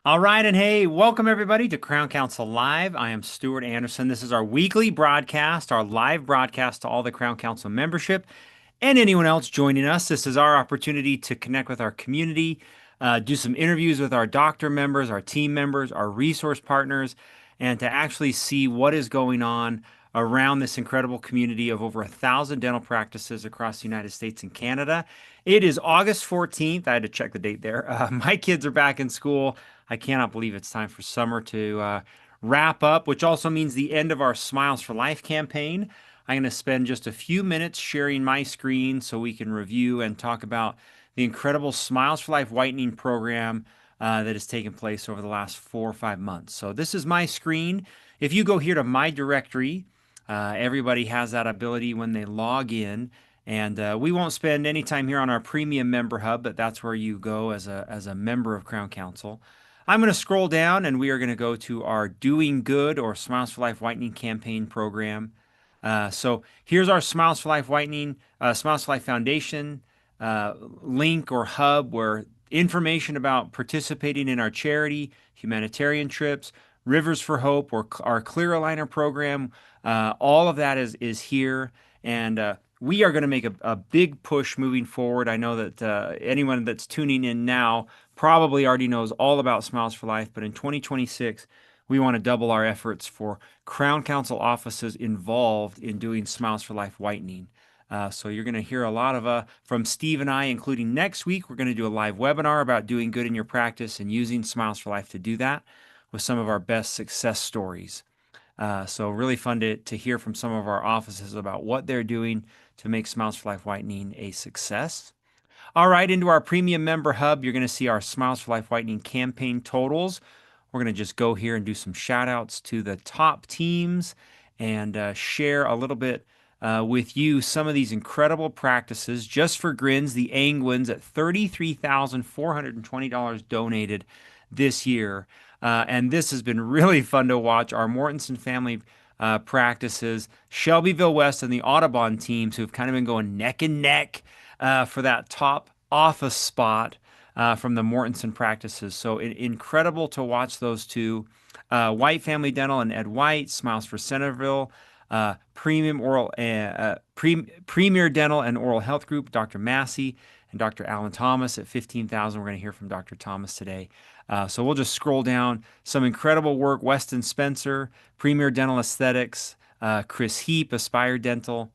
All right, and hey, welcome everybody to Crown Council Live. I am Stuart Anderson. This is our weekly broadcast, our live broadcast to all the Crown Council membership and anyone else joining us. This is our opportunity to connect with our community, do some interviews with our doctor members, our team members, our resource partners, and to actually see what is going on around this incredible community of over 1,000 dental practices across the United States and Canada. It is August 14th. I had to check the date there. My kids are back in school. I cannot believe it's time for summer to wrap up, which also means the end of our Smiles for Life campaign. I'm going to spend just a few minutes sharing my screen so we can review and talk about the incredible Smiles for Life whitening program that has taken place over the last 4 or 5 months. So this is my screen. If you go here to my directory, everybody has that ability when they log in. And we won't spend any time here on our premium member hub, but that's where you go as a member of Crown Council. I'm going to scroll down and we are going to go to our Doing Good or Smiles for Life Whitening campaign program. So here's our Smiles for Life Whitening, Smiles for Life Foundation link or hub where information about participating in our charity, humanitarian trips, Rivers for Hope, or our Clear Aligner program, all of that is here. And we are going to make a big push moving forward. I know that anyone that's tuning in now probably already knows all about Smiles for Life, but in 2026, we want to double our efforts for Crown Council offices involved in doing Smiles for Life whitening. So you're going to hear a lot of from Steve and I, including next week. We're going to do a live webinar about doing good in your practice and using Smiles for Life to do that with some of our best success stories. So really fun to hear from some of our offices about what they're doing to make Smiles for Life whitening a success. All right, into our premium member hub, you're going to see our Smiles for Life whitening campaign totals. We're going to just go here and do some shout outs to the top teams and share a little bit with you some of these incredible practices. Just for grins, the Angwins at $33,420 donated this year. And this has been really fun to watch. Our Mortensen family practices, Shelbyville West, and the Audubon teams who've kind of been going neck and neck for that top office spot from the Mortensen practices. So incredible to watch those two. White Family Dental and Ed White, Smiles for Centerville, Premier Dental and Oral Health Group, Dr. Massey and Dr. Alan Thomas at 15,000. We're going to hear from Dr. Thomas today. So we'll just scroll down. Some incredible work. Weston Spencer, Premier Dental Aesthetics, Chris Heap, Aspire Dental.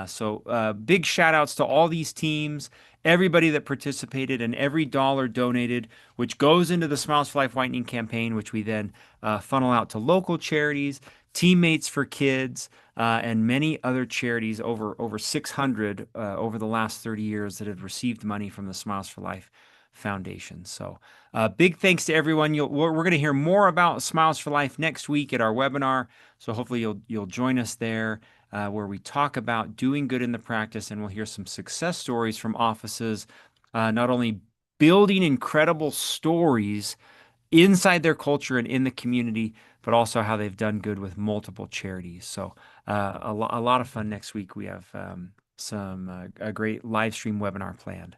So big shout outs to all these teams, everybody that participated, and every dollar donated, which goes into the Smiles for Life Whitening campaign, which we then funnel out to local charities, Teammates for Kids, and many other charities, over 600 over the last 30 years that have received money from the Smiles for Life Foundation. So big thanks to everyone. We're going to hear more about Smiles for Life next week at our webinar. So hopefully you'll join us there where we talk about doing good in the practice, and we'll hear some success stories from offices, not only building incredible stories inside their culture and in the community, but also how they've done good with multiple charities. So a lot of fun next week. We have a great live stream webinar planned.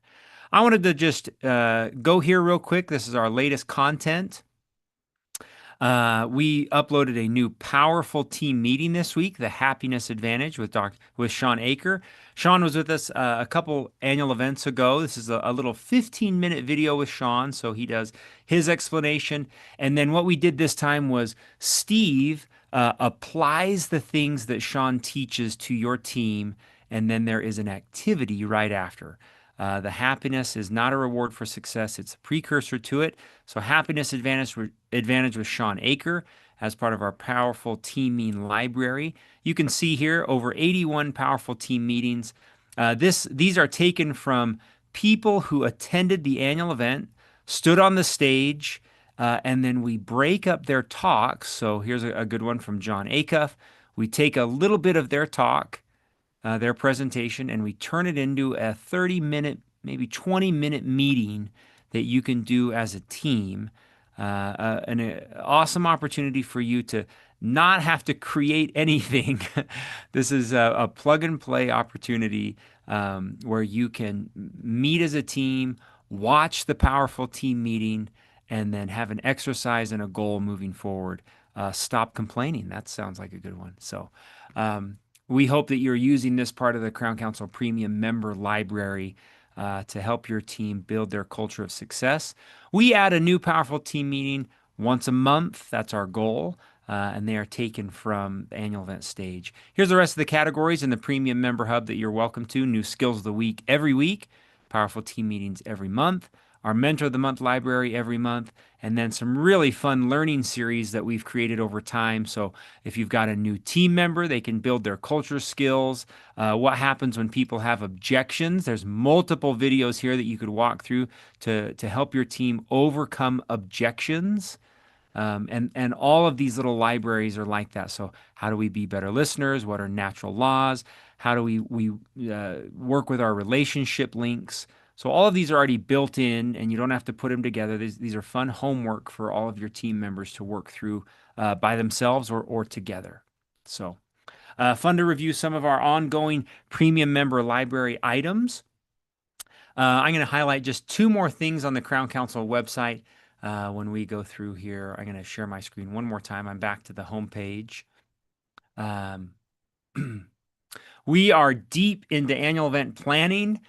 I wanted to just go here real quick. This is our latest content. We uploaded a new powerful team meeting this week, the Happiness Advantage with Sean Aker. Sean was with us a couple annual events ago. This is a little 15-minute video with Sean, so he does his explanation. And then what we did this time was Steve applies the things that Sean teaches to your team, and then there is an activity right after. The happiness is not a reward for success. It's a precursor to it. So Happiness Advantage with Sean Aker as part of our powerful teaming library. You can see here over 81 powerful team meetings. These are taken from people who attended the annual event, stood on the stage, and then we break up their talks. So here's a good one from John Acuff. We take a little bit of their talk, their presentation, and we turn it into a 30-minute, maybe 20-minute meeting that you can do as a team. An awesome opportunity for you to not have to create anything. This is a plug and play opportunity where you can meet as a team, watch the powerful team meeting, and then have an exercise and a goal moving forward. Stop complaining. That sounds like a good one. So we hope that you're using this part of the Crown Council Premium Member Library to help your team build their culture of success. We add a new powerful team meeting once a month. That's our goal. And they are taken from the annual event stage. Here's the rest of the categories in the Premium Member Hub that you're welcome to. New Skills of the Week every week, Powerful Team Meetings every month, our Mentor of the Month library every month, and then some really fun learning series that we've created over time. So if you've got a new team member, they can build their culture skills. What happens when people have objections? There's multiple videos here that you could walk through to help your team overcome objections. And all of these little libraries are like that. So how do we be better listeners? What are natural laws? How do we work with our relationship links? So all of these are already built in, and you don't have to put them together. These are fun homework for all of your team members to work through by themselves or together. So fun to review some of our ongoing premium member library items. I'm going to highlight just two more things on the Crown Council website. When we go through here, I'm going to share my screen one more time. I'm back to the home page. We are deep into annual event planning.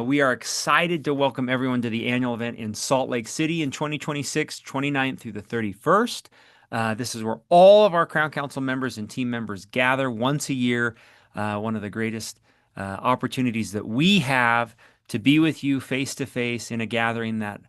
We are excited to welcome everyone to the annual event in Salt Lake City in 2026, 29th through the 31st. This is where all of our Crown Council members and team members gather once a year. One of the greatest opportunities that we have to be with you face to face in a gathering that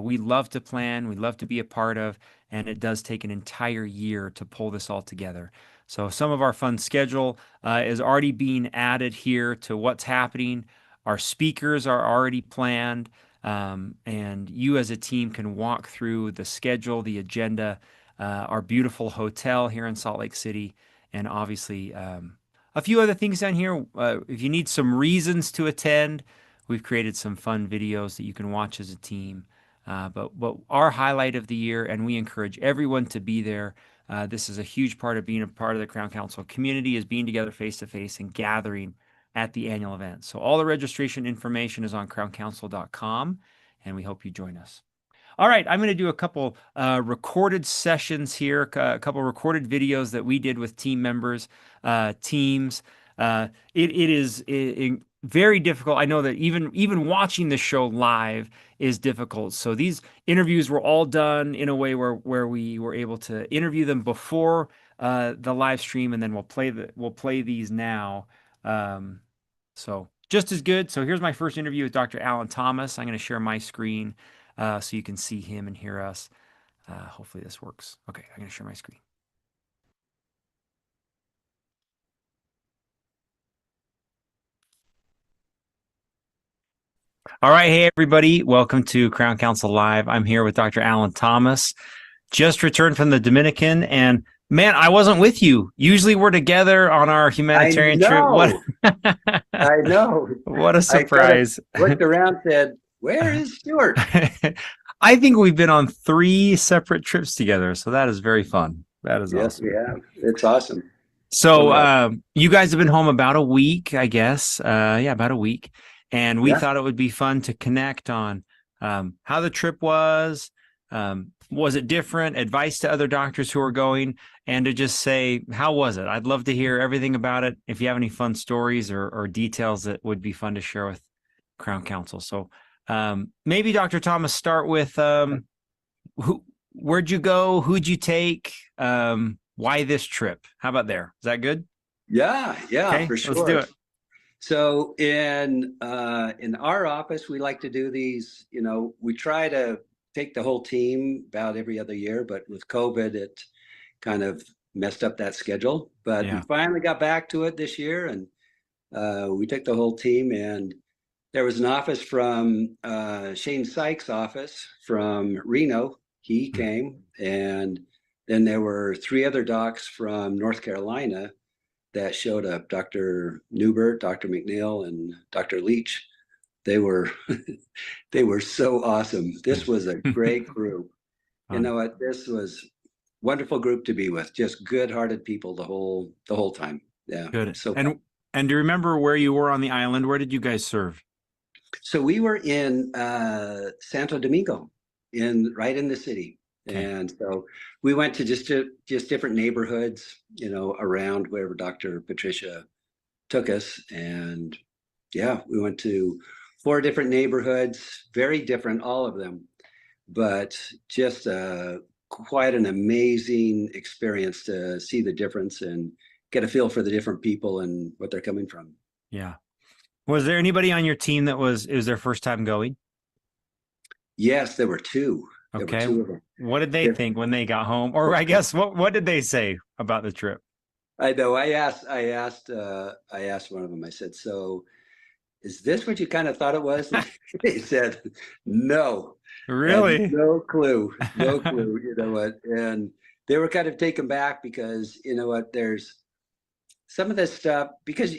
we love to plan, we love to be a part of, and it does take an entire year to pull this all together. So some of our fun schedule is already being added here to what's happening. Our speakers are already planned, and you as a team can walk through the schedule, the agenda, our beautiful hotel here in Salt Lake City, and obviously a few other things down here. If you need some reasons to attend, we've created some fun videos that you can watch as a team. But our highlight of the year, and we encourage everyone to be there. This is a huge part of being a part of the Crown Council community, is being together face to face and gathering at the annual event. So all the registration information is on crowncouncil.com, and we hope you join us. All right, I'm going to do a couple recorded sessions here, a couple recorded videos that we did with team members, teams. It is very difficult. I know that even watching the show live is difficult. So these interviews were all done in a way where we were able to interview them before the live stream, and then we'll play these now. So just as good. So here's my first interview with Dr. Alan Thomas. I'm going to share my screen so you can see him and hear us. Hopefully this works. Okay, I'm going to share my screen. All right. Hey, everybody. Welcome to Crown Council Live. I'm here with Dr. Alan Thomas. Just returned from the Dominican, and man, I wasn't with you. Usually we're together on our humanitarian trip. What? I know. What a surprise. I looked around and said, where is Stuart? I think we've been on 3 separate trips together, so that is very fun. That is Yes, awesome. yeah, it's awesome. So you guys have been home about a week, I guess. Yeah, about a week. And we Yeah. thought it would be fun to connect on how the trip was. Was it different? Advice to other doctors who are going, and to just say, how was it? I'd love to hear everything about it. If you have any fun stories or details that would be fun to share with Crown Council. So maybe Dr. Thomas, start with where'd you go? Who'd you take? Why this trip? How about there? Is that good? Yeah, Okay, for sure. let's do it. So in our office, we like to do these, we try to take the whole team about every other year, but with COVID, it kind of messed up that schedule. But we finally got back to it this year, and we took the whole team, and there was an office from Shane Sykes' office from Reno. He came, and then there were 3 other docs from North Carolina that showed up: Dr. Newbert, Dr. McNeil, and Dr. Leach. They were so awesome. This was a great group. You know what? This was wonderful group to be with. Just good-hearted people the whole time. Yeah. Good. So and do you remember where you were on the island? Where did you guys serve? we were in Santo Domingo. right in the city. Okay. And so we went to just different neighborhoods, around wherever Dr. Patricia took us. And yeah, we went to 4 different neighborhoods, very different, all of them, but just quite an amazing experience to see the difference and get a feel for the different people and what they're coming from. Yeah. Was there anybody on your team it was their first time going? Yes, there were two. There were Okay. two of them. What did they think when they got home? Or I guess what did they say about the trip? I know. I asked one of them. I said, "So, is this what you kind of thought it was?" And he said, "No, had Really? no clue, no clue." You know what? And they were kind of taken back because you know what? There's some of this stuff because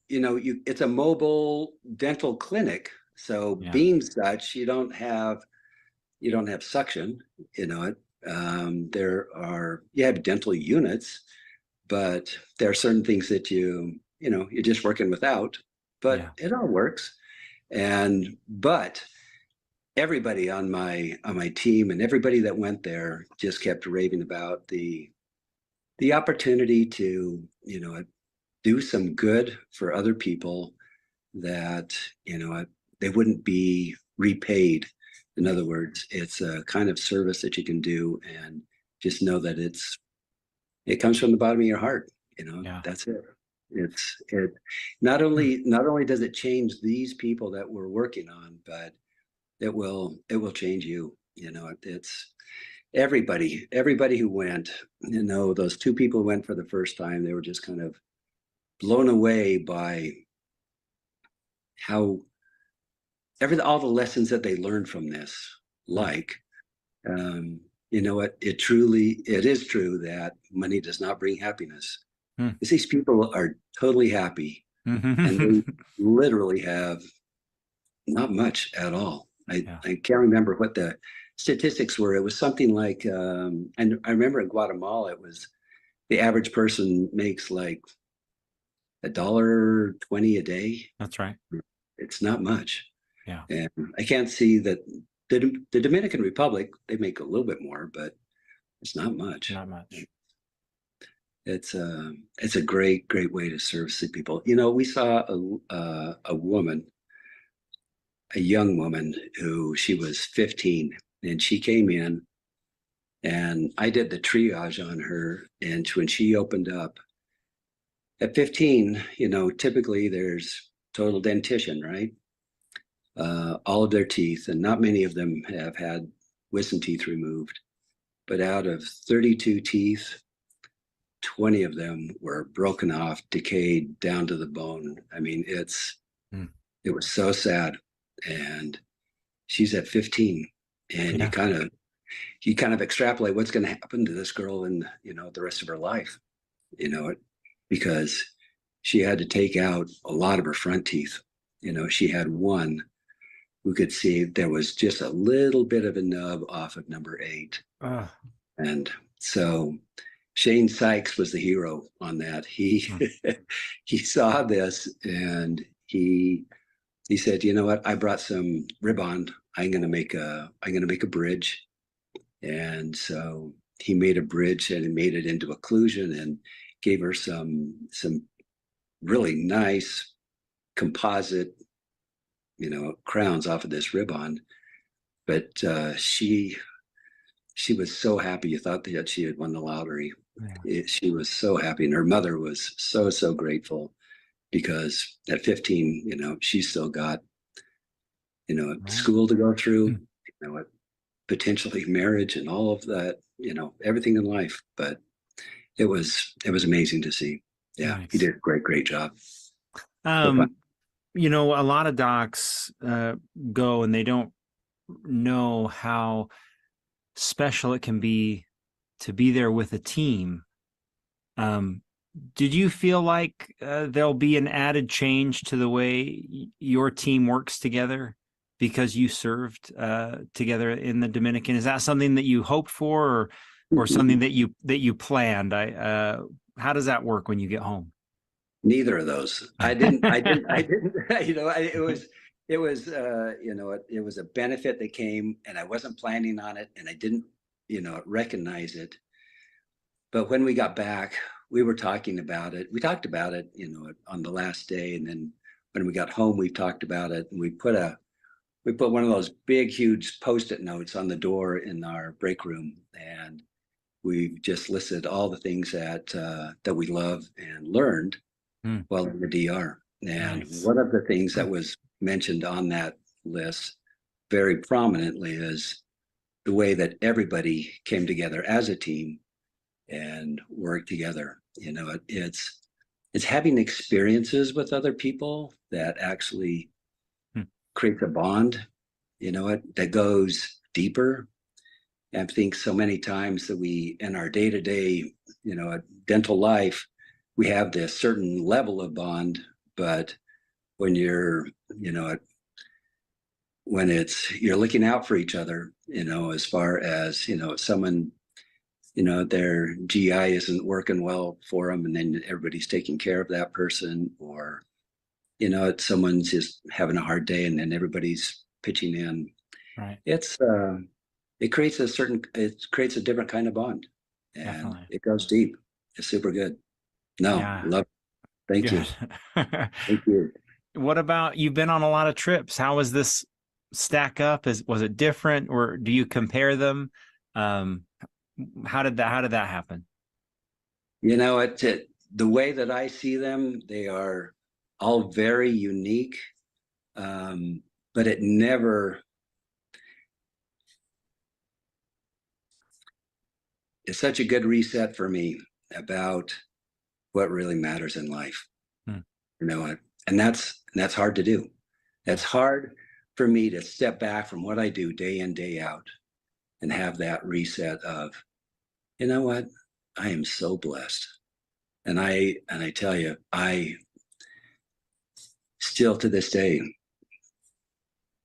it's a mobile dental clinic, so Yeah. being such, you don't have suction. You have dental units, but there are certain things that you're just working without, but Yeah. it all works. But everybody on my team and everybody that went there just kept raving about the opportunity to, do some good for other people that, they wouldn't be repaid. In other words, it's a kind of service that you can do and just know that it comes from the bottom of your heart. Yeah. That's it. It not only does it change these people that we're working on, but it will change you. It's everybody who went, those 2 people who went for the first time, they were just kind of blown away by how all the lessons that they learned from this. Like, it is true that money does not bring happiness. Hmm. These people are totally happy and they Mhm. literally have not much at all. Yeah. I can't remember what the statistics were. It was something like, and I remember in Guatemala, it was the average person makes like $1.20 a day. That's right. It's not much. Yeah. And I can't see that the Dominican Republic, they make a little bit more, but it's not much. Not much. It's a great, great way to serve sick people. We saw a woman, a young woman who she was 15 and she came in and I did the triage on her. And when she opened up at 15, typically there's total dentition, right? All of their teeth, and not many of them have had wisdom teeth removed. But out of 32 teeth, 20 of them were broken off, decayed down to the bone. I mean, Hmm. it was so sad. And she's at 15, and Yeah. you kind of extrapolate what's going to happen to this girl in the rest of her life, because she had to take out a lot of her front teeth. She had one who could see there was just a little bit of a nub off of number 8. Ugh. And so Shane Sykes was the hero on that. He he saw this and he said, "You know what? I brought some Ribond. I'm gonna make a bridge." And so he made a bridge and he made it into occlusion and gave her some really nice composite, crowns off of this Ribond. But she was so happy. You thought that she had won the lottery. Yeah. She was so happy, and her mother was so grateful because at 15, she still got, Right. school to go through, potentially marriage and all of that, everything in life. But it was amazing to see. Yeah, he Nice. did a great job. A lot of docs go and they don't know how special it can be to be there with a team. Did you feel like there'll be an added change to the way your team works together because you served together in the Dominican? Is that something that you hoped for, or something that you planned? How does that work when you get home? Neither of those. I didn't. It was. it was, it was a benefit that came, and I wasn't planning on it, and I didn't, recognize it. But when we got back, we were talking about it. We talked about it, on the last day, and then when we got home, we talked about it, and we put one of those big, huge Post-it notes on the door in our break room, and we just listed all the things that we love and learned Hmm, while in the DR. And nice. one of the things that was mentioned on that list very prominently is the way that everybody came together as a team and worked together. It's having experiences with other people that actually Hmm, creates a bond, that goes deeper. And I think so many times that we, in our day to day, dental life, we have this certain level of bond, but when when you're looking out for each other, as far as, someone, their GI isn't working well for them, and then everybody's taking care of that person, or, someone's just having a hard day and then everybody's pitching in. right. It's, it creates a different kind of bond, and Definitely. it goes deep. It's super good. No, Yeah. love it. Thank Good. you. Thank you. What about you've been on a lot of trips? How was this stack up? Was it different, or do you compare them? Um, how did that happen? The way that I see them, they are all very unique, um, but it's such a good reset for me about what really matters in life. Hmm, You know what? And that's hard to do. yeah. That's hard for me to step back from what I do day in, day out and have that reset of, you know what? I am so blessed. And I tell you, I still to this day,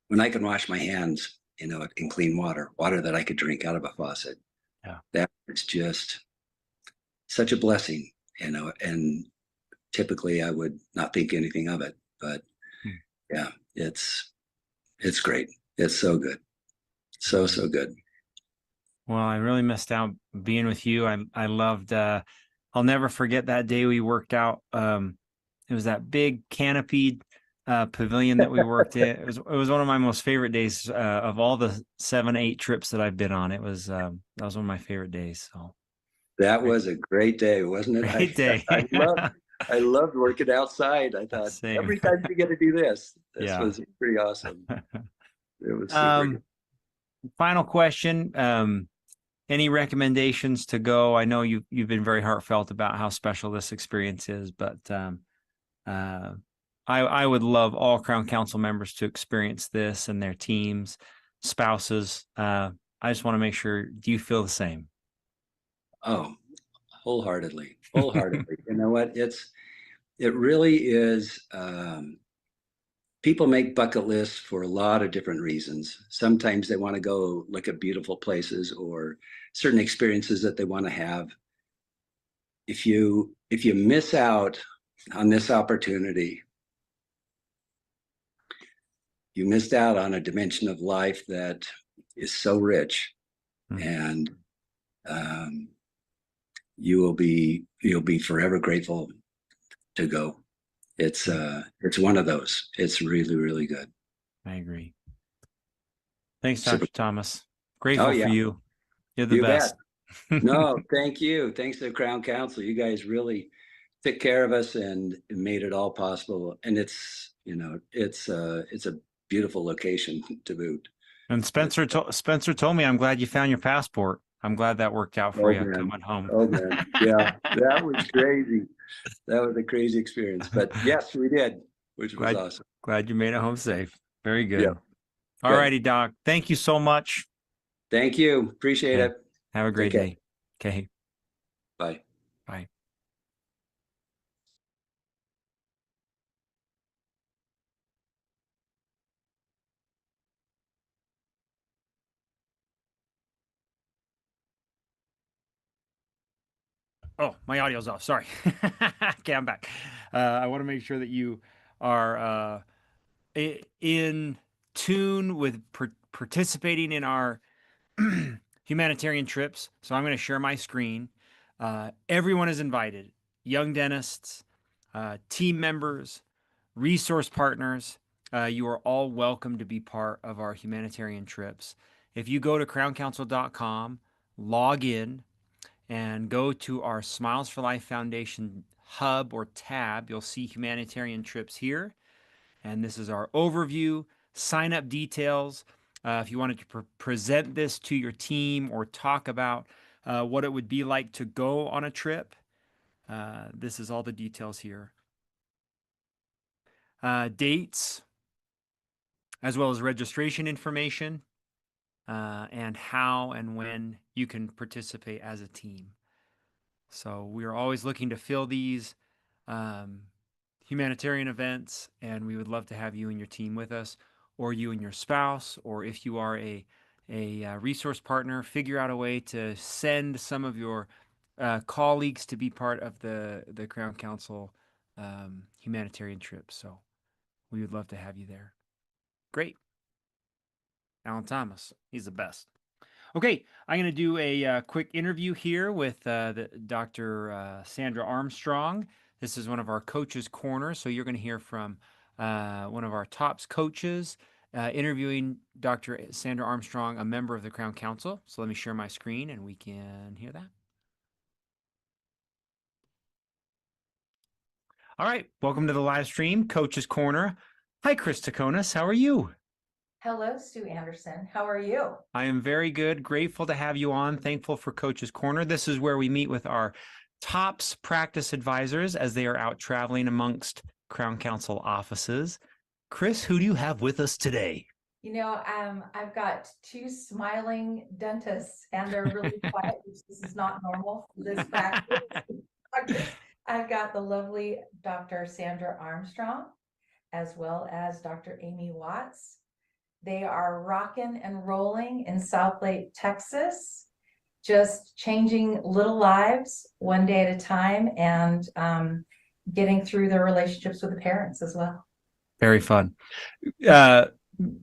when I can wash my hands, in clean water that I could drink out of a faucet, Yeah. that is just such a blessing, and typically I would not think anything of it, but Hmm, yeah, it's great. It's so good. So, great. so good. Well, I really missed out being with you. I loved I'll never forget that day we worked out. It was that big canopied pavilion that we worked in. It was one of my most favorite days of all the 7, 8 trips that I've been on. That was one of my favorite days. So That great, was a great day, wasn't it? great day. I loved working outside. I thought Same. every time you get to do this, this Yeah. was pretty awesome. It was super good. Um, Final question. Any recommendations to go? I know you've been very heartfelt about how special this experience is, but uh, I would love all Crown Council members to experience this and their teams, spouses. I just want to make sure. Do you feel the same? Oh, wholeheartedly, wholeheartedly. You know what? It really is. People make bucket lists for a lot of different reasons. Sometimes they want to go look at beautiful places or certain experiences that they want to have. If you miss out on this opportunity, you missed out on a dimension of life that is so rich, Hmm, and um, you'll be forever grateful to go. hmm. It's one of those. It's really, really good. I agree. Thanks, Super. Dr. Thomas. Oh Grateful for yeah, you. You're the you bet. best. No, thank you. Thanks to the Crown Council. You guys really took care of us and made it all possible. And it's a beautiful location to boot. And It's Spencer told me, I'm glad you found your passport. I'm glad that worked out for oh you man, coming home. oh man, yeah, that was crazy. That was a crazy experience. But yes, we did, which was glad awesome. glad you made it home safe. Very Yeah, good. All good. righty, Doc. Thank you so much. Thank you. Appreciate Okay. it. Have a Take great care. day. Okay. Bye. Bye. Oh, my audio's off. Sorry. Okay, I'm back. I want to make sure that you are in tune with participating in our humanitarian trips. So I'm going to share my screen. Everyone is invited: young dentists, team members, resource partners. You are all welcome to be part of our humanitarian trips. If you go to crowncouncil.com, log in, and go to our Smiles for Life Foundation hub or tab, you'll see humanitarian trips here. And this is our overview, sign up details. If you wanted to present this to your team or talk about what it would be like to go on a trip, this is all the details here. Dates, as well as registration information, and how and when you can participate as a team. So we are always looking to fill these humanitarian events, and we would love to have you and your team with us, or you and your spouse, or if you are a resource partner, figure out a way to send some of your colleagues to be part of the Crown Council humanitarian trip. So we would love to have you there. Great. Alan Thomas, he's the best. Okay, I'm going to do a quick interview here with Dr. Sandra Armstrong. This is one of our Coaches Corner, so you're going to hear from one of our TOPS coaches interviewing Dr. Sandra Armstrong, a member of the Crown Council. So let me share my screen and we can hear that. All right, welcome to the live stream, Coaches Corner. Hi, Chris Taconis, how are you? Hello, Stu Anderson. How are you? I am very good. Grateful to have you on. Thankful for Coach's Corner. This is where we meet with our TOPS practice advisors as they are out traveling amongst Crown Council offices. Chris, who do you have with us today? You know, I've got two smiling dentists, and they're really quiet, which this is not normal for this practice. I've got the lovely Dr. Sandra Armstrong, as well as Dr. Amy Watts. They are rocking and rolling in Southlake, Texas, just changing little lives one day at a time, and getting through their relationships with the parents as well. Very fun.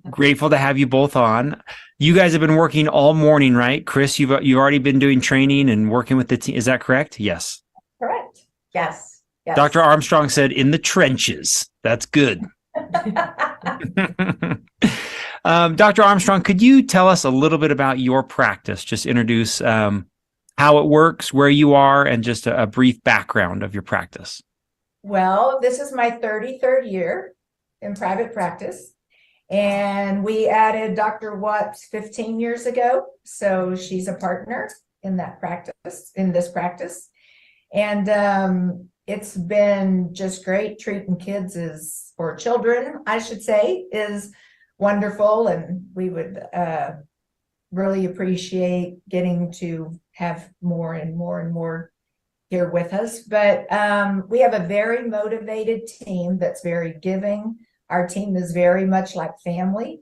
Grateful to have you both on. You guys have been working all morning, right? Chris, you've already been doing training and working with the team. Is that correct? Yes. Correct. Yes. Yes. Dr. Armstrong said in the trenches. That's good. Dr. Armstrong, could you tell us a little bit about your practice? Just introduce how it works, where you are, and just a brief background of your practice. Well, this is my 33rd year in private practice, and we added Dr. Watts 15 years ago, so she's a partner in that practice, in this practice, and it's been just great. Treating kids or children, I should say, is wonderful, and we would really appreciate getting to have more and more and more here with us. But we have a very motivated team that's very giving. Our team is very much like family.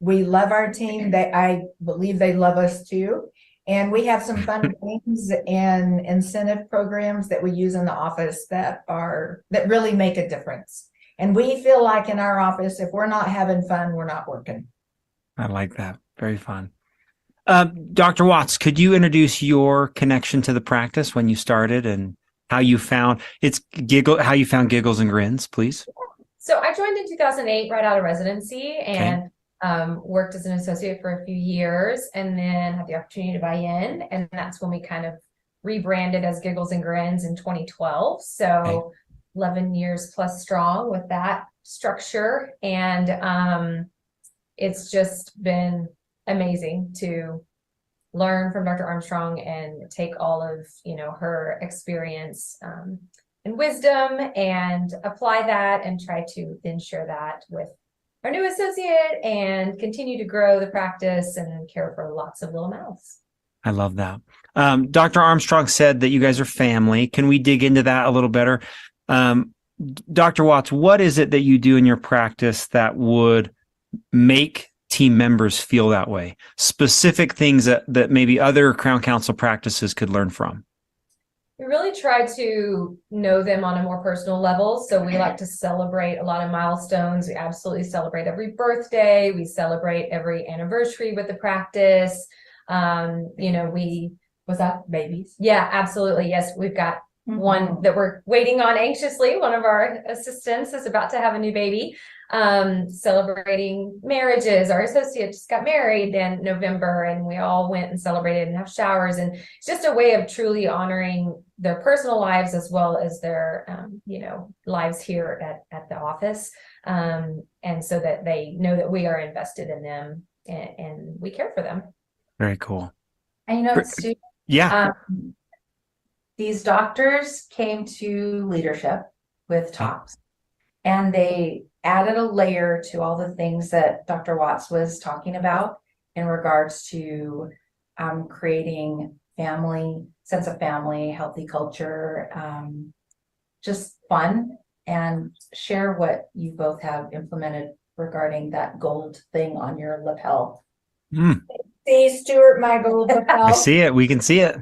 We love our team. I believe they love us too. And we have some fun games and incentive programs that we use in the office that really make a difference. And we feel like in our office, if we're not having fun, we're not working. I like that. Very fun. Dr. Watts, could you introduce your connection to the practice when you started and how you found Giggles and Grins, please? So I joined in 2008, right out of residency, and worked as an associate for a few years, and then had the opportunity to buy in, and that's when we kind of rebranded as Giggles and Grins in 2012. So 11 years plus strong with that structure, and it's just been amazing to learn from Dr. Armstrong and take all of her experience and wisdom and apply that and try to then share that with our new associate and continue to grow the practice and care for lots of little mouths. I love that. Dr. Armstrong said that you guys are family. Can we dig into that a little better? Dr. Watts, what is it that you do in your practice that would make team members feel that way? Specific things that maybe other Crown Council practices could learn from. We really try to know them on a more personal level. So we like to celebrate a lot of milestones. We absolutely celebrate every birthday. We celebrate every anniversary with the practice. Was that Babies. Yeah, absolutely. Yes, we've got one that we're waiting on anxiously. One of our assistants is about to have a new baby. Celebrating marriages. Our associate just got married in November, and we all went and celebrated and have showers. And it's just a way of truly honoring their personal lives as well as their, lives here at the office. And so that they know that we are invested in them and we care for them. Very cool. And Stu, Yeah. these doctors came to leadership with talks, and they added a layer to all the things that Dr. Watts was talking about in regards to creating sense of family, healthy culture, just fun, and share what you both have implemented regarding that gold thing on your lapel. See, Stuart, my gold lapel. I see it. We can see it.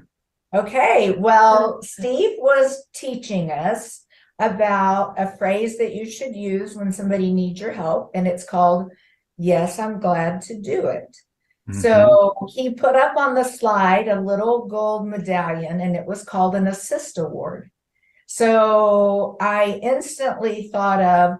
Okay, well, Steve was teaching us about a phrase that you should use when somebody needs your help, and it's called, "Yes, I'm glad to do it." So he put up on the slide a little gold medallion, and it was called an Assist Award. So I instantly thought of,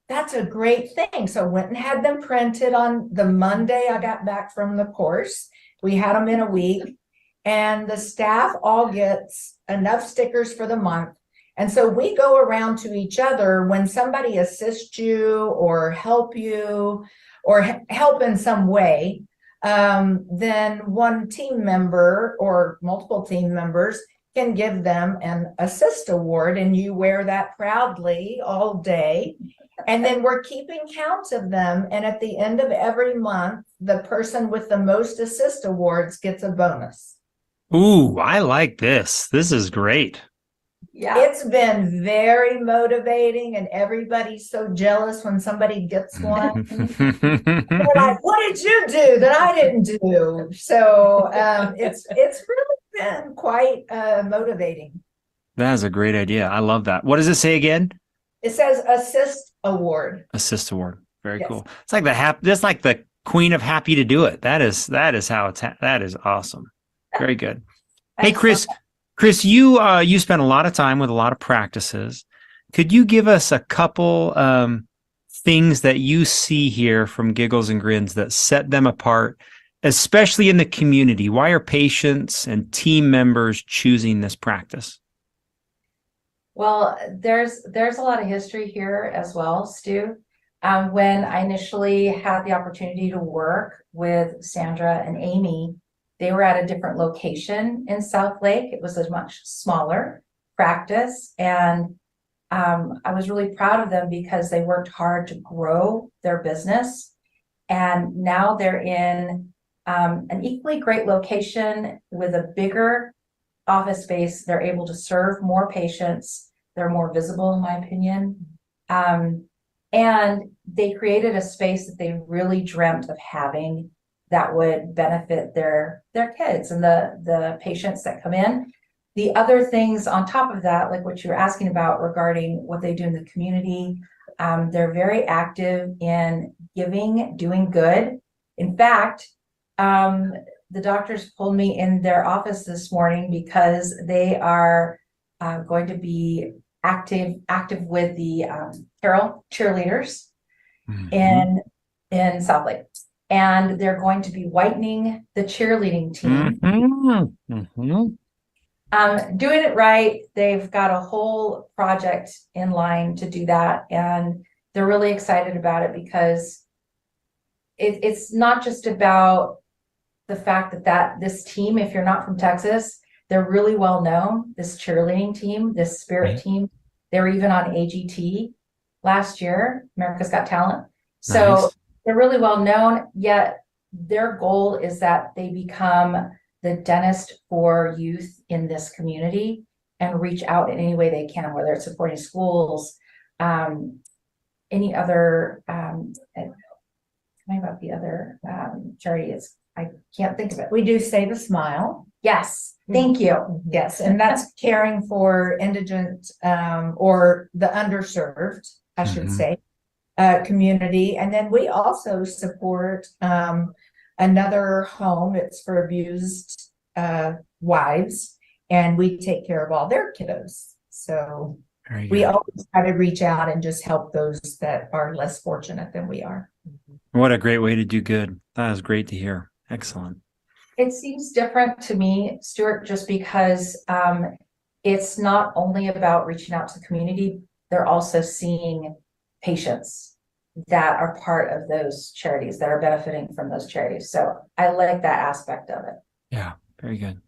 that's a great thing. So I went and had them printed on the Monday I got back from the course. We had them in a week. And the staff all gets enough stickers for the month. And so we go around to each other when somebody assists you or help you or help in some way. Then one team member or multiple team members can give them an Assist Award, and you wear that proudly all day. And then we're keeping count of them. And at the end of every month, the person with the most Assist Awards gets a bonus. Ooh, I like this. This is great. Yeah. It's been very motivating, and everybody's so jealous when somebody gets one. They're like, what did you do that I didn't do? So it's really been quite motivating. That is a great idea. I love that. What does it say again? It says Assist Award. Assist Award. Very Yes. cool. It's like just like the queen of happy to do it. That is how it's that is awesome. Very good. Hey, Chris, you spent a lot of time with a lot of practices. Could you give us a couple things that you see here from Giggles and Grins that set them apart, especially in the community? Why are patients and team members choosing this practice? Well, there's a lot of history here as well, Stu. When I initially had the opportunity to work with Sandra and Amy, they were at a different location in South Lake. It was a much smaller practice, and I was really proud of them because they worked hard to grow their business. And now they're in an equally great location with a bigger office space. They're able to serve more patients. They're more visible, in my opinion. And they created a space that they really dreamt of having that would benefit their kids and the patients that come in. The other things on top of that, like what you were asking about regarding what they do in the community, they're very active in giving, doing good. In fact, the doctors pulled me in their office this morning because they are going to be active with the Carroll cheerleaders in South Lake. And they're going to be whitening the cheerleading team. Doing it right. They've got a whole project in line to do that. And they're really excited about it because it's not just about the fact that this team, if you're not from Texas, they're really well known. This cheerleading team, this spirit team, they were even on AGT last year, America's Got Talent. So Nice. They're really well known, yet their goal is that they become the dentist for youth in this community and reach out in any way they can, whether it's supporting schools, any other, tell me about the other charity. I can't think of it. We do Save a Smile. Yes, thank you. Yes, and that's caring for indigent or the underserved, I should Mhm. say, community. And then we also support another home. It's for abused wives, and we take care of all their kiddos. So Very we good. always try to reach out and just help those that are less fortunate than we are. What a great way to do good. That is great to hear. Excellent. It seems different to me, Stuart, just because it's not only about reaching out to the community, they're also seeing patients that are part of those charities, that are benefiting from those charities. So I like that aspect of it. Yeah, very good.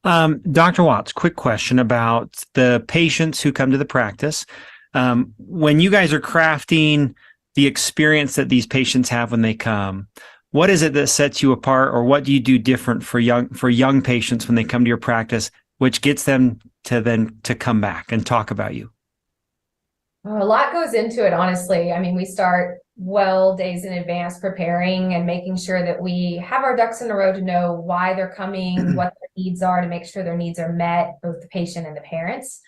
Dr. Watts, quick question about the patients who come to the practice. When you guys are crafting the experience that these patients have when they come, what is it that sets you apart, or what do you do different for young patients when they come to your practice, which gets them to come back and talk about you? Oh, a lot goes into it, honestly. I mean, we start well days in advance preparing and making sure that we have our ducks in a row to know why they're coming, what their needs are, to make sure their needs are met, both the patient and the parents.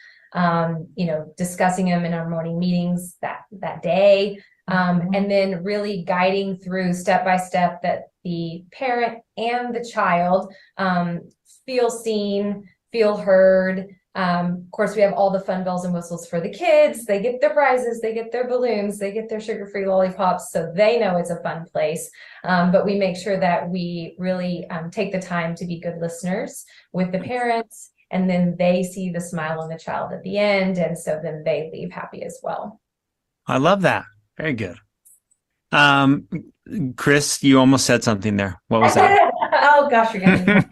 Discussing them in our morning meetings that day. And then really guiding through step by step that the parent and the child feel seen, feel heard. Of course, we have all the fun bells and whistles for the kids. They get their prizes, they get their balloons, they get their sugar-free lollipops, so they know it's a fun place. But we make sure that we really take the time to be good listeners with the parents, and then they see the smile on the child at the end, and so then they leave happy as well. I love that. Very good. Chris, you almost said something there. What was that? Oh gosh, you're gonna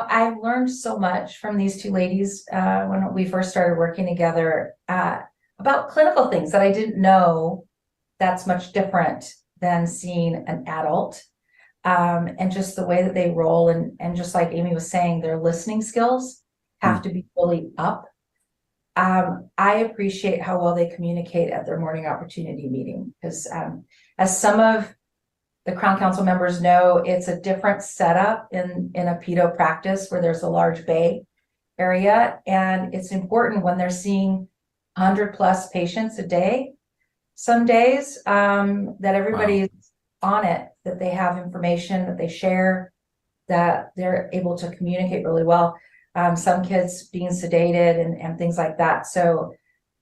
I've learned so much from these two ladies when we first started working together about clinical things that I didn't know that's much different than seeing an adult, and just the way that they roll, and just like Amy was saying, their listening skills have to be really up. I appreciate how well they communicate at their morning opportunity meeting, because as some of the Crown Council members know, it's a different setup in a pedo practice where there's a large bay area, and it's important when they're seeing 100+ patients a day, some days, that everybody's on it, that they have information that they share, that they're able to communicate really well. Some kids being sedated and things like that. So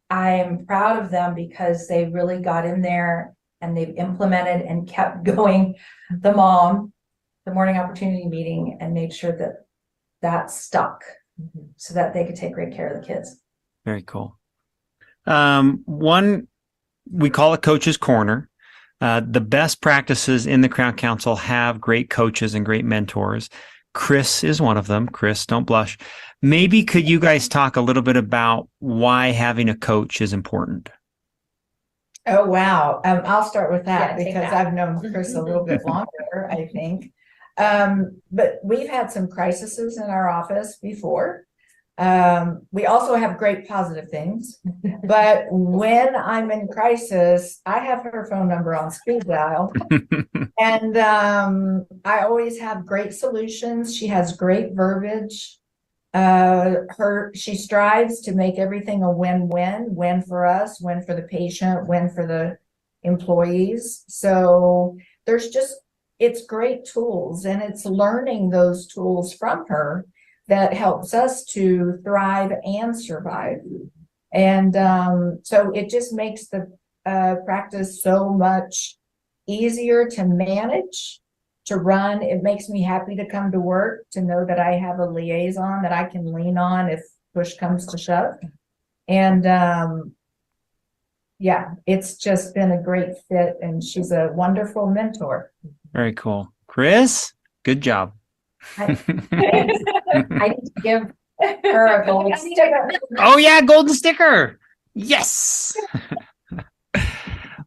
I'm proud of them because they really got in there and they've implemented and kept going the morning opportunity meeting, and made sure that that stuck so that they could take great care of the kids. Very cool. One, we call it Coach's Corner. The best practices in the Crown Council have great coaches and great mentors. Chris is one of them. Chris, don't blush. Maybe could you guys talk a little bit about why having a coach is important? Oh, wow. I'll start with that Yeah, take because that. I've known Chris a little bit longer, I think. But we've had some crises in our office before. We also have great positive things, but when I'm in crisis, I have her phone number on speed dial, and I always have great solutions. She has great verbiage. She strives to make everything a win-win, win for us, win for the patient, win for the employees. So it's great tools, and it's learning those tools from her that helps us to thrive and survive. And so it just makes the practice so much easier to manage, to run. It makes me happy to come to work, to know that I have a liaison that I can lean on if push comes to shove. And it's just been a great fit, and she's a wonderful mentor. Very cool. Chris, good job. I need to give her a gold sticker. Oh yeah, golden sticker. Yes.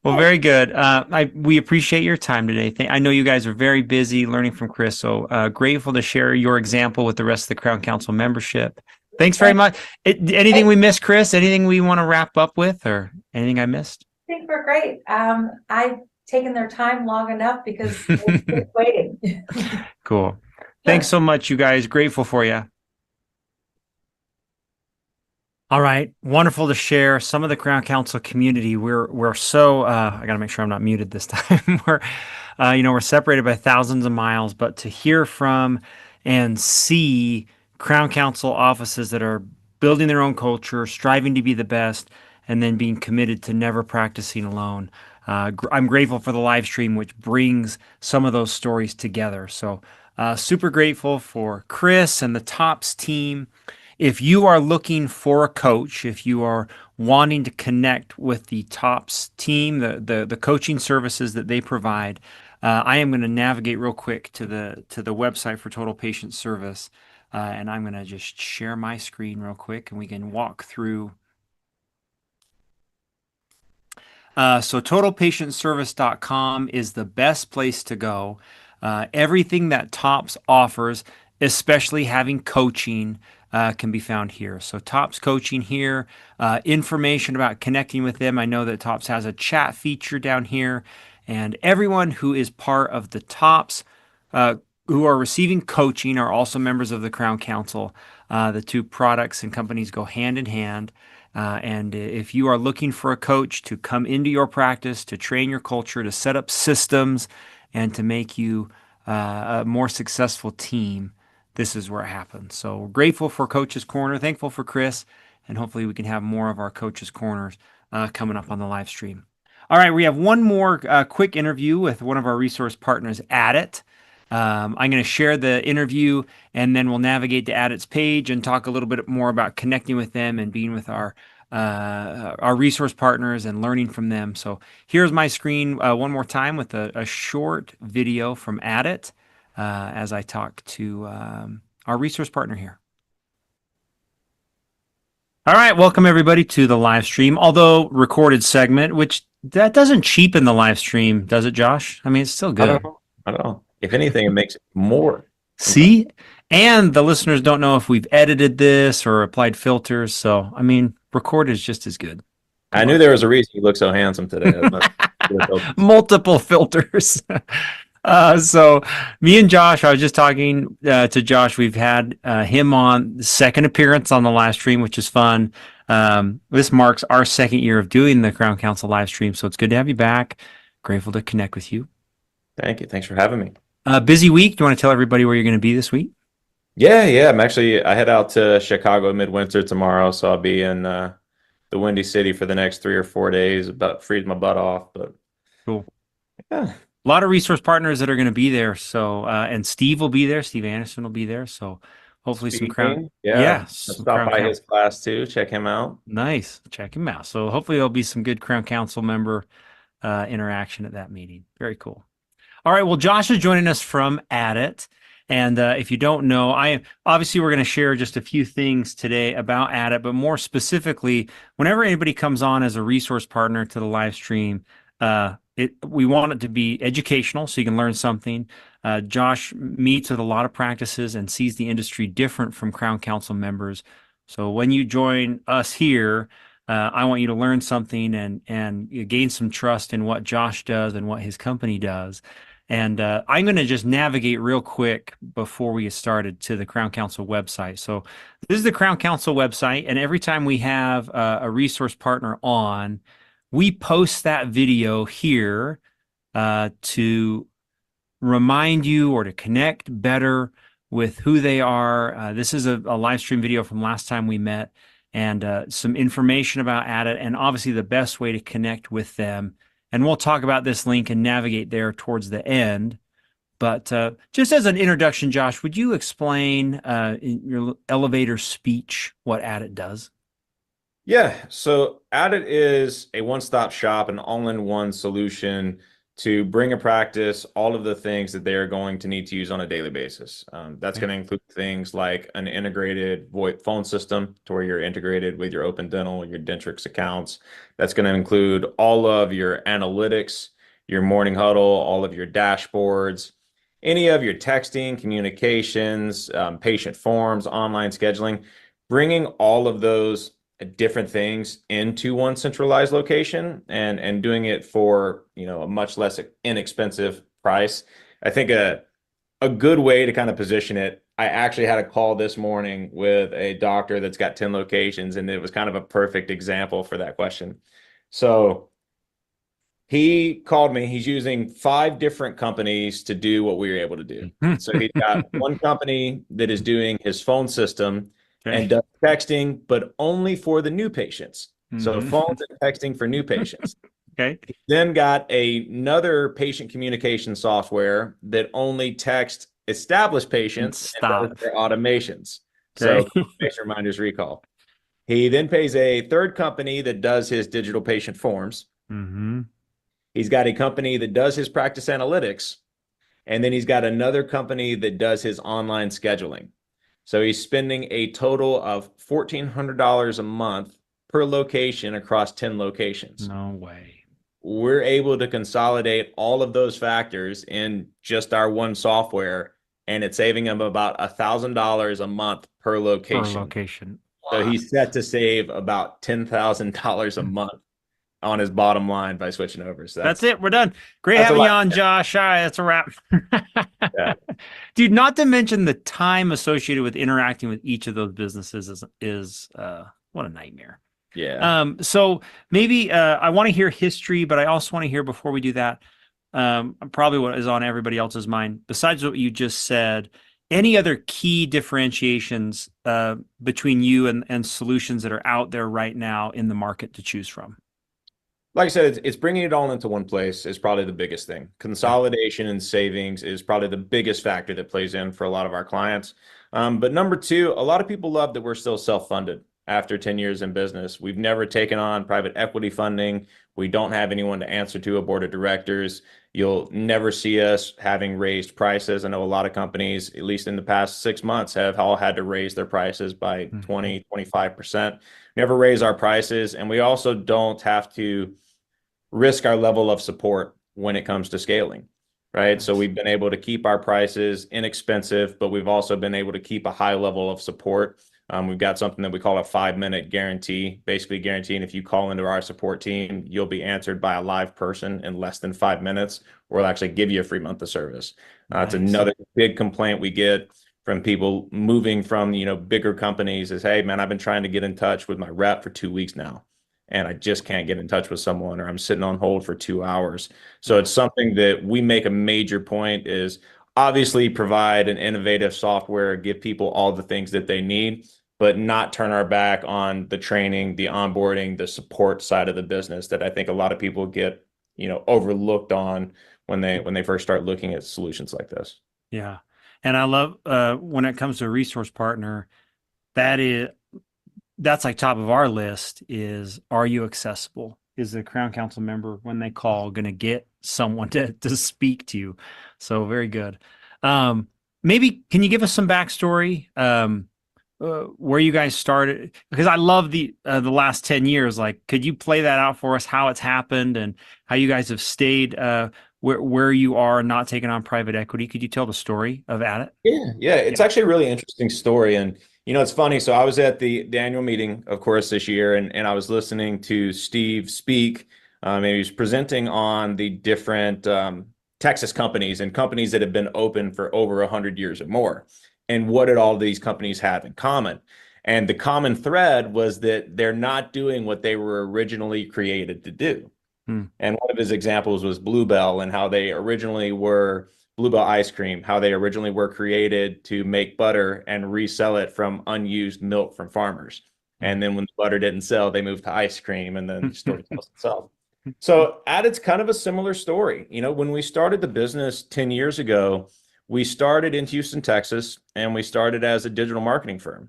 Well, very good. We appreciate your time today. I know you guys are very busy learning from Chris, so grateful to share your example with the rest of the Crown Council membership. Thanks very much. Anything we missed, Chris? Anything we want to wrap up with, or anything I missed? I think we're great. I've taken their time long enough because they're waiting. Cool. Thanks so much, you guys. Grateful for you. All right, wonderful to share some of the Crown Council community. We're so I got to make sure I'm not muted this time. We're separated by thousands of miles, but to hear from and see Crown Council offices that are building their own culture, striving to be the best, and then being committed to never practicing alone. I'm grateful for the live stream, which brings some of those stories together. So super grateful for Chris and the TOPS team. If you are looking for a coach, if you are wanting to connect with the TOPS team, the coaching services that they provide, I am going to navigate real quick to the website for Total Patient Service, and I'm going to just share my screen real quick, and we can walk through. So totalpatientservice.com is the best place to go. Everything that TOPS offers, especially having coaching, can be found here. So TOPS coaching here, information about connecting with them. I know that TOPS has a chat feature down here, and everyone who is part of the TOPS who are receiving coaching are also members of the Crown Council. The two products and companies go hand in hand. And if you are looking for a coach to come into your practice, to train your culture, to set up systems, and to make you a more successful team, this is where it happens. So we're grateful for Coach's Corner, thankful for Chris, and hopefully we can have more of our Coach's Corners coming up on the live stream. All right, we have one more quick interview with one of our resource partners, Addit. I'm going to share the interview, and then we'll navigate to Addit's page and talk a little bit more about connecting with them and being with our resource partners and learning from them. So here's my screen one more time with a short video from Addit as I talk to our resource partner here. All right, welcome everybody to the live stream, although recorded segment, which that doesn't cheapen the live stream, does it, Josh? I mean, it's still good. I don't know. If anything, it makes it more. See? And the listeners don't know if we've edited this or applied filters. So, I mean, recorded is just as good. I knew there was a reason you look so handsome today. Multiple filters. So me and Josh, I was just talking to Josh. We've had him on the second appearance on the live stream, which is fun. This marks our second year of doing the Crown Council live stream. So it's good to have you back. Grateful to connect with you. Thank you. Thanks for having me. Busy week. Do you want to tell everybody where you're going to be this week? Yeah. I head out to Chicago midwinter tomorrow, so I'll be in the Windy City for the next 3 or 4 days. About freeze my butt off, but cool. Yeah, a lot of resource partners that are going to be there. So and Steve will be there. Steve Anderson will be there. So hopefully some Crown. Stop by his class too. Check him out. Nice. Check him out. So hopefully there'll be some good Crown Council member interaction at that meeting. Very cool. All right. Well, Josh is joining us from Addit. And if you don't know, we're going to share just a few things today about Addit, but more specifically, whenever anybody comes on as a resource partner to the live stream, we want it to be educational so you can learn something. Josh meets with a lot of practices and sees the industry different from Crown Council members. So when you join us here, I want you to learn something and you gain some trust in what Josh does and what his company does. And I'm going to just navigate real quick before we get started to the Crown Council website. So this is the Crown Council website, and every time we have a resource partner on, we post that video here to remind you or to connect better with who they are. This is a live stream video from last time we met, and some information about Addit, and obviously the best way to connect with them. And we'll talk about this link and navigate there towards the end. But just as an introduction, Josh, would you explain in your elevator speech what Addit does? Yeah. So Addit is a one-stop shop, an all-in-one solution to bring a practice all of the things that they are going to need to use on a daily basis. That's going to include things like an integrated VoIP phone system to where you're integrated with your Open Dental, your Dentrix accounts. That's going to include all of your analytics, your morning huddle, all of your dashboards, any of your texting, communications, patient forms, online scheduling, bringing all of those different things into one centralized location and doing it for a much less inexpensive price. I think a a good way to kind of position it, I actually had a call this morning with a doctor that's got 10 locations, and it was kind of a perfect example for that question. So he called me. He's using 5 different companies to do what we were able to do. So he's got one company that is doing his phone system and does texting, but only for the new patients. So phones and texting for new patients. Okay. He then got another patient communication software that only texts established patients and does their automations. So patient reminders, recall. He then pays a third company that does his digital patient forms. He's got a company that does his practice analytics, and then he's got another company that does his online scheduling. So he's spending a total of $1,400 a month per location across 10 locations. No way. We're able to consolidate all of those factors in just our one software, and it's saving him about $1,000 a month per location. So he's set to save about $10,000 a month on his bottom line by switching over. So that's it. We're done. Great having you on, Josh. All right, that's a wrap. Yeah. Dude, not to mention the time associated with interacting with each of those businesses is what a nightmare. Yeah. So maybe I want to hear history, but I also want to hear, before we do that, probably what is on everybody else's mind, besides what you just said, any other key differentiations between you and solutions that are out there right now in the market to choose from? Like I said, it's bringing it all into one place is probably the biggest thing. Consolidation and savings is probably the biggest factor that plays in for a lot of our clients. But number 2, a lot of people love that we're still self-funded after 10 years in business. We've never taken on private equity funding. We don't have anyone to answer to a board of directors. You'll never see us having raised prices. I know a lot of companies, at least in the past 6 months, have all had to raise their prices by 20, 25%. Never raise our prices. And we also don't have to risk our level of support when it comes to scaling, right? So we've been able to keep our prices inexpensive, but we've also been able to keep a high level of support. We've got something that we call a 5-minute guarantee, basically guaranteeing if you call into our support team, you'll be answered by a live person in less than 5 minutes, or we'll actually give you a free month of service. It's another big complaint we get from people moving from, bigger companies is, hey, man, I've been trying to get in touch with my rep for 2 weeks now, and I just can't get in touch with someone, or I'm sitting on hold for 2 hours. So it's something that we make a major point is obviously provide an innovative software, give people all the things that they need, but not turn our back on the training, the onboarding, the support side of the business that I think a lot of people get, overlooked on when they first start looking at solutions like this. Yeah. And I love when it comes to a resource partner, that's like top of our list is, are you accessible? Is the Crown Council member, when they call, going to get someone to speak to you? So very good. Maybe can you give us some backstory where you guys started? Because I love the last 10 years. Like, could you play that out for us, how it's happened and how you guys have stayed where you are, not taking on private equity? Could you tell the story of Addit? Yeah. It's actually a really interesting story. And it's funny. So I was at the annual meeting, of course, this year, and I was listening to Steve speak. And he was presenting on the different Texas companies and companies that have been open for over 100 years or more. And what did all these companies have in common? And the common thread was that they're not doing what they were originally created to do. And one of his examples was Bluebell and how they originally were Bluebell ice cream, how they originally were created to make butter and resell it from unused milk from farmers. And then when the butter didn't sell, they moved to ice cream, and then the story tells itself. So Addit's kind of a similar story. When we started the business 10 years ago, we started in Houston, Texas, and we started as a digital marketing firm.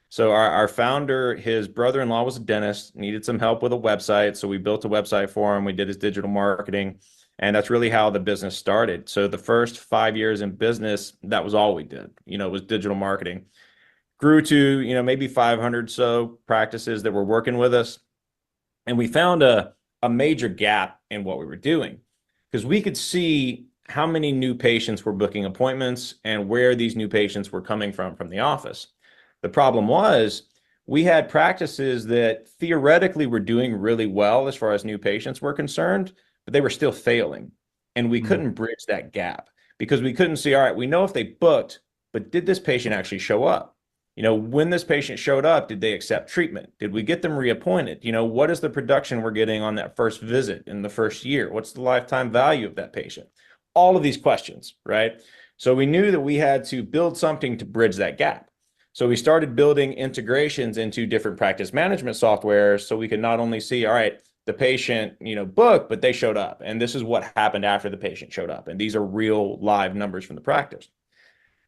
So our founder, his brother-in-law was a dentist, needed some help with a website. So we built a website for him. We did his digital marketing. And that's really how the business started. So the first 5 years in business, that was all we did. It was digital marketing. Grew to, maybe 500 so practices that were working with us. And we found a major gap in what we were doing, because we could see how many new patients were booking appointments and where these new patients were coming from the office. The problem was we had practices that theoretically were doing really well as far as new patients were concerned, but they were still failing. And we couldn't bridge that gap because we couldn't see, all right, we know if they booked, but did this patient actually show up? You know, when this patient showed up, did they accept treatment? Did we get them reappointed? You know, what is the production we're getting on that first visit in the first year? What's the lifetime value of that patient? All of these questions, right? So we knew that we had to build something to bridge that gap. So we started building integrations into different practice management software so we could not only see, all right, the patient, you know, booked, but they showed up. And this is what happened after the patient showed up. And these are real live numbers from the practice.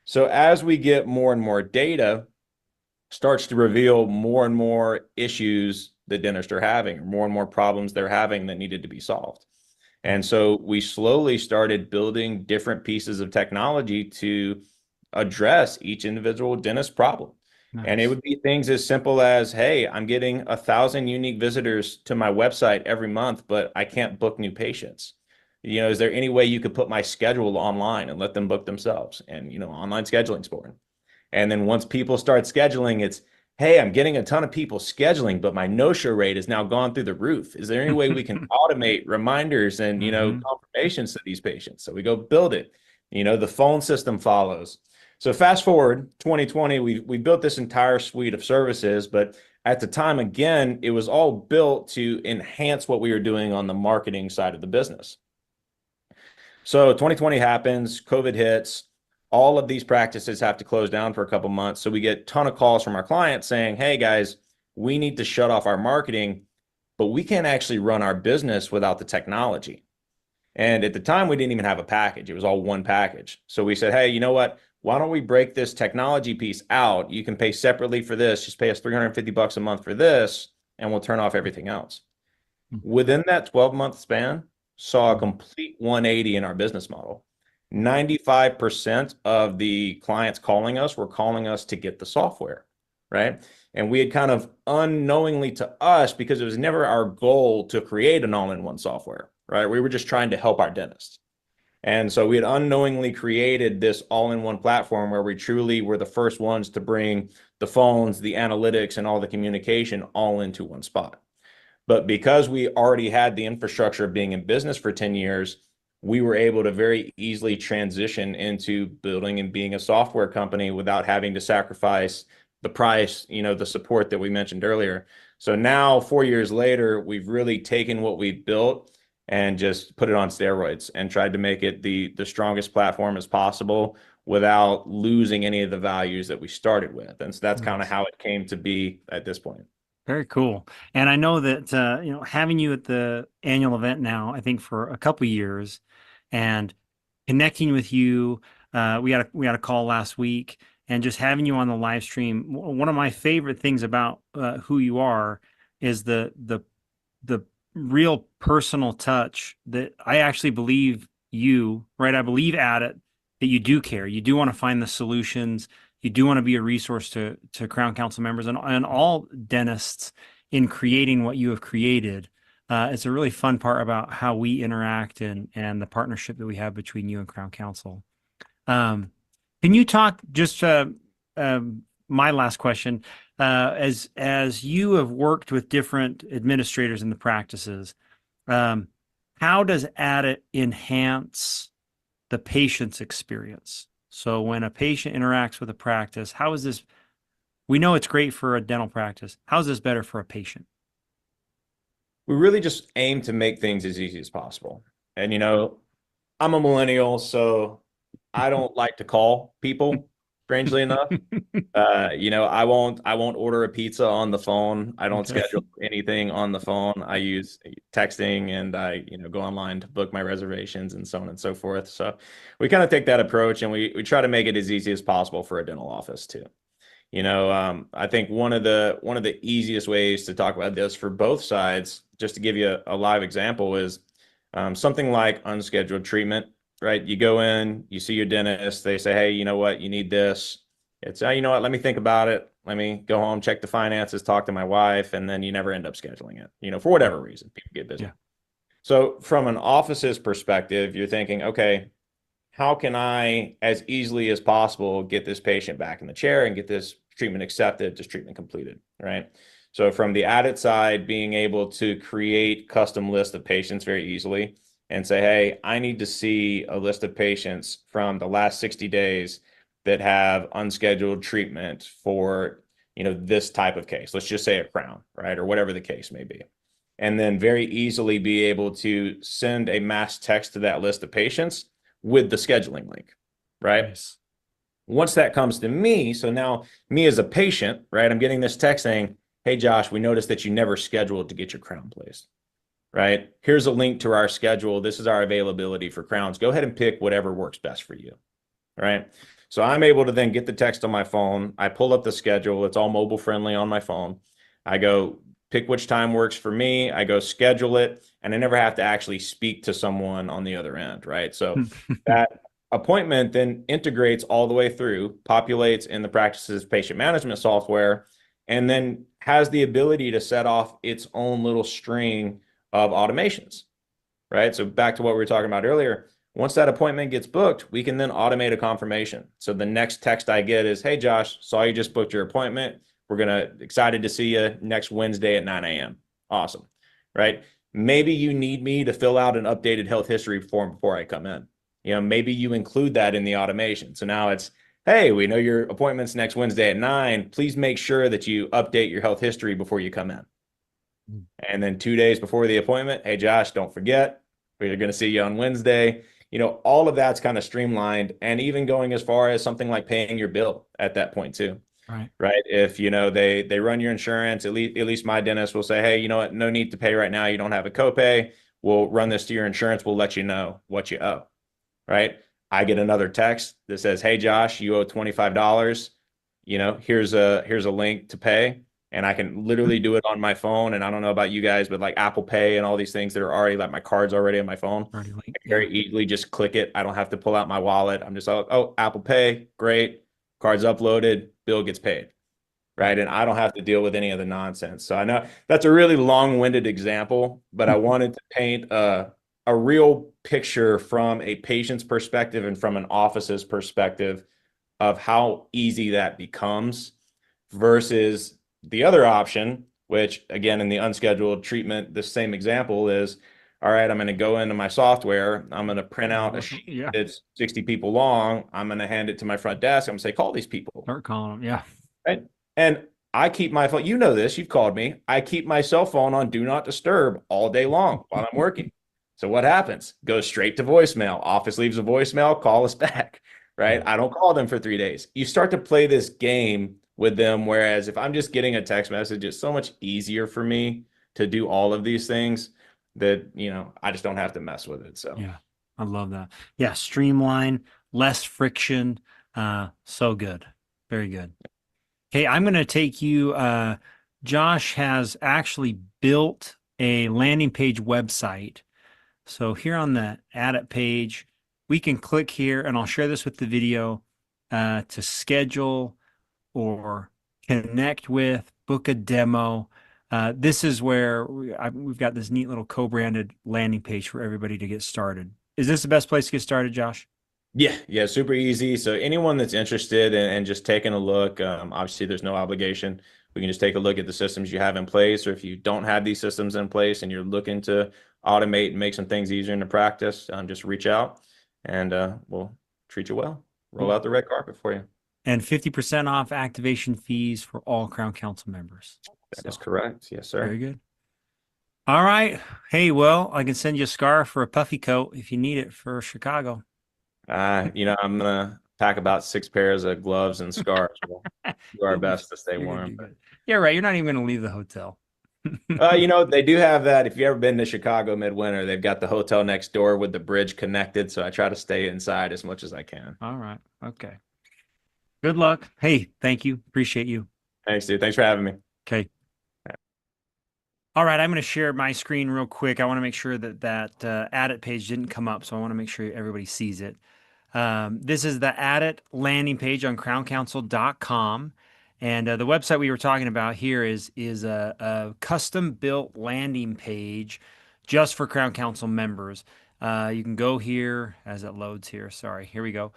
So as we get more and more data, starts to reveal more and more issues that dentists are having, more and more problems they're having that needed to be solved. And so we slowly started building different pieces of technology to address each individual dentist problem. Nice. And it would be things as simple as, hey, I'm getting 1,000 unique visitors to my website every month, but I can't book new patients. You know, is there any way you could put my schedule online and let them book themselves? And, you know, online scheduling's born. And then once people start scheduling, it's, hey, I'm getting a ton of people scheduling, but my no-show rate has now gone through the roof. Is there any way we can automate reminders and, you know, confirmations to these patients? So we go build it. You know, the phone system follows. So fast forward 2020, we built this entire suite of services, but at the time, again, it was all built to enhance what we were doing on the marketing side of the business. So 2020 happens, COVID hits. All of these practices have to close down for a couple months. So we get a ton of calls from our clients saying, hey guys, we need to shut off our marketing, but we can't actually run our business without the technology. And at the time, we didn't even have a package. It was all one package. So we said, hey, you know what? Why don't we break this technology piece out? You can pay separately for this. Just pay us $350 a month for this, and we'll turn off everything else. Within that 12-month span, saw a complete 180 in our business model. 95% of the clients calling us were calling us to get the software, right? And we had kind of unknowingly to us, because it was never our goal to create an all-in-one software, right? We were just trying to help our dentists. And so we had unknowingly created this all-in-one platform where we truly were the first ones to bring the phones, the analytics, and all the communication all into one spot. But because we already had the infrastructure of being in business for 10 years, we were able to very easily transition into building and being a software company without having to sacrifice the price, you know, the support that we mentioned earlier. So now, 4 years later, we've really taken what we built and just put it on steroids and tried to make it the strongest platform as possible without losing any of the values that we started with. And so that's kind of how it came to be at this point. Very cool. And I know that, you know, having you at the annual event now, I think for a couple of years, and connecting with you, we had a call last week, and just having you on the live stream. One of my favorite things about who you are is the real personal touch that I actually believe you, right? I believe at it that you do care. You do want to find the solutions. You do want to be a resource to Crown Council members and all dentists in creating what you have created. It's a really fun part about how we interact and the partnership that we have between you and Crown Council. Can you talk just my last question, as you have worked with different administrators in the practices, how does Addit enhance the patient's experience? So when a patient interacts with a practice, how is this? We know it's great for a dental practice. How is this better for a patient? We really just aim to make things as easy as possible. And, you know, I'm a millennial, so I don't like to call people, strangely enough. You know, I won't order a pizza on the phone. I don't schedule anything on the phone. I use texting, and I, you know, go online to book my reservations and so on and so forth. So we kind of take that approach, and we try to make it as easy as possible for a dental office too. You know, I think one of the easiest ways to talk about this for both sides, just to give you a live example, is something like unscheduled treatment, right? You go in, you see your dentist, they say, hey, you know what, you need this. It's, you know what, let me think about it. Let me go home, check the finances, talk to my wife, and then you never end up scheduling it, you know, for whatever reason, people get busy. Yeah. So from an office's perspective, you're thinking, okay, how can I, as easily as possible, get this patient back in the chair and get this treatment accepted, just treatment completed, right? So from the Addit side, being able to create custom lists of patients very easily and say, hey, I need to see a list of patients from the last 60 days that have unscheduled treatment for, this type of case. Let's just say a crown, right? Or whatever the case may be. And then very easily be able to send a mass text to that list of patients with the scheduling link, right? Nice. Once that comes to me, so now me as a patient, right, I'm getting this text saying, hey, Josh, we noticed that you never scheduled to get your crown placed, right? Here's a link to our schedule. This is our availability for crowns. Go ahead and pick whatever works best for you, right? So I'm able to then get the text on my phone. I pull up the schedule. It's all mobile friendly on my phone. I go pick which time works for me. I go schedule it, and I never have to actually speak to someone on the other end, right? So that appointment then integrates all the way through, populates in the practice's patient management software, and then has the ability to set off its own little string of automations, right? So back to what we were talking about earlier, once that appointment gets booked, we can then automate a confirmation. So the next text I get is, hey, Josh, saw you just booked your appointment. We're excited to see you next Wednesday at 9 a.m. Awesome, right? Maybe you need me to fill out an updated health history form before I come in. Maybe you include that in the automation. So now it's, hey, we know your appointment's next Wednesday at 9. Please make sure that you update your health history before you come in. And then 2 days before the appointment, hey, Josh, don't forget, we're going to see you on Wednesday. All of that's kind of streamlined, and even going as far as something like paying your bill at that point too. Right. If, they run your insurance, at least my dentist will say, hey, you know what? No need to pay right now. You don't have a copay. We'll run this to your insurance. We'll let you know what you owe. Right. I get another text that says, hey, Josh, you owe $25. Here's a link to pay. And I can literally do it on my phone. And I don't know about you guys, but like Apple Pay and all these things that are already, like, my card's already on my phone. I can very easily just click it. I don't have to pull out my wallet. I'm just, oh, Apple Pay. Great. Card's uploaded. Bill gets paid. Right. And I don't have to deal with any of the nonsense. So I know that's a really long-winded example, but I wanted to paint a real picture from a patient's perspective and from an office's perspective of how easy that becomes versus the other option, which again, in the unscheduled treatment, the same example is, all right, I'm going to go into my software. I'm going to print out a sheet that's 60 people long. I'm going to hand it to my front desk. I'm going to say, call these people. Start calling them. Yeah. Right. And I keep my phone, this, you've called me. I keep my cell phone on do not disturb all day long while I'm working. So what happens? Goes straight to voicemail. Office leaves a voicemail, call us back, right? I don't call them for 3 days. You start to play this game with them. Whereas if I'm just getting a text message, it's so much easier for me to do all of these things that, I just don't have to mess with it. So yeah, I love that. Yeah. Streamline, less friction. So good. Very good. Okay. I'm going to take you, Josh has actually built a landing page website. So here on the Add It page, we can click here, and I'll share this with the video, to schedule or connect with, book a demo. This is where we've got this neat little co-branded landing page for everybody to get started. Is this the best place to get started, Josh? Yeah, super easy. So anyone that's interested in just taking a look, obviously there's no obligation. We can just take a look at the systems you have in place, or if you don't have these systems in place and you're looking to automate and make some things easier in the practice, just reach out and we'll treat you well. Roll out the red carpet for you. And 50% off activation fees for all Crown Council members. That is correct. Yes, sir. Very good. All right. Hey, well, I can send you a scarf or a puffy coat if you need it for Chicago. I'm gonna pack about 6 pairs of gloves and scarves. We'll do our best to stay warm. Yeah, right. You're not even going to leave the hotel. They do have that. If you've ever been to Chicago midwinter, they've got the hotel next door with the bridge connected. So I try to stay inside as much as I can. All right. Okay. Good luck. Hey, thank you. Appreciate you. Thanks, dude. Thanks for having me. Okay. All right. I'm going to share my screen real quick. I want to make sure that Add It page didn't come up. So I want to make sure everybody sees it. This is the Add It landing page on crowncouncil.com. And the website we were talking about here is a custom built landing page just for Crown Council members. You can go here as it loads here. Sorry, here we go.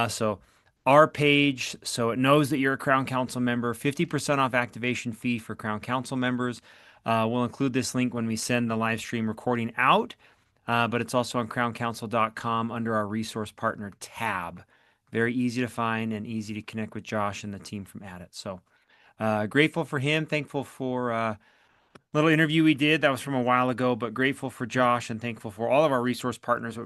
So our page, so it knows that you're a Crown Council member, 50% off activation fee for Crown Council members. We'll include this link when we send the live stream recording out. but it's also on crowncouncil.com under our resource partner tab. Very easy to find and easy to connect with Josh and the team from Addit. So grateful for him, thankful for little interview we did that was from a while ago, but grateful for Josh and thankful for all of our resource partners,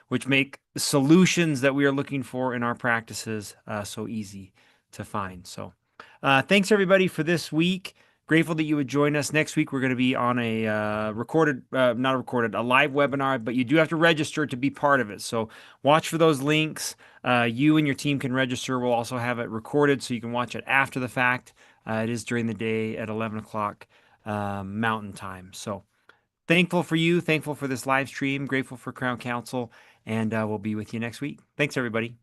which make solutions that we are looking for in our practices so easy to find. So thanks everybody for this week. Grateful that you would join us. Next week, we're going to be on a a live webinar, but you do have to register to be part of it. So watch for those links. You and your team can register. We'll also have it recorded so you can watch it after the fact. It is during the day at 11 o'clock Mountain Time. So thankful for you, thankful for this live stream, grateful for Crown Council, and we'll be with you next week. Thanks, everybody.